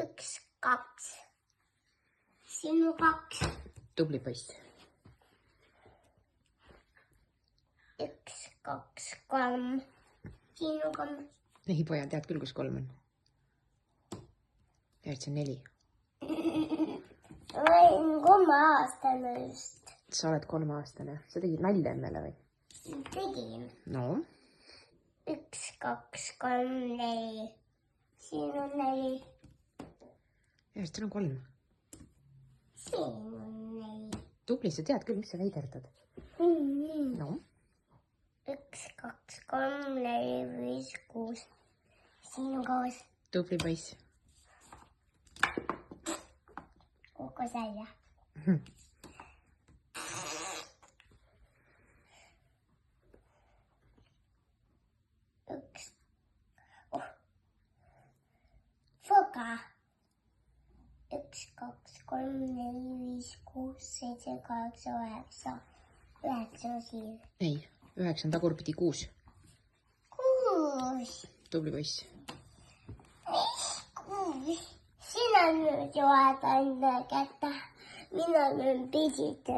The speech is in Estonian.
1, 2. Sinu 2. Tubli poiss. 1, 2, 3. Sinu 3. Ei, poja, tead küll, kus 3 on. Tead, see on 4. Ma olin 3-aastane just. Sa oled 3-aastane. Sa tegid nalja emmele või? Tegin. No? 1, 2, 3, 4. Siin on 4. Järjest, seal on 3. Siin on 4. Tubli, sa tead küll, mis sa veiderdad. No? 1, 2, 3, 4, 5, 6. Sinu 6. Tubli poiss. Kukkus välja. Üks. Oh. Foka. 1, 2, 3, 4, 5, 6, 7, 8, 9. 9 on siin. Ei, 9 on tagurpidi 6. 6. Tubli poiss. 6. Sinä nyt joat aina kättä. Minä nyt pidit.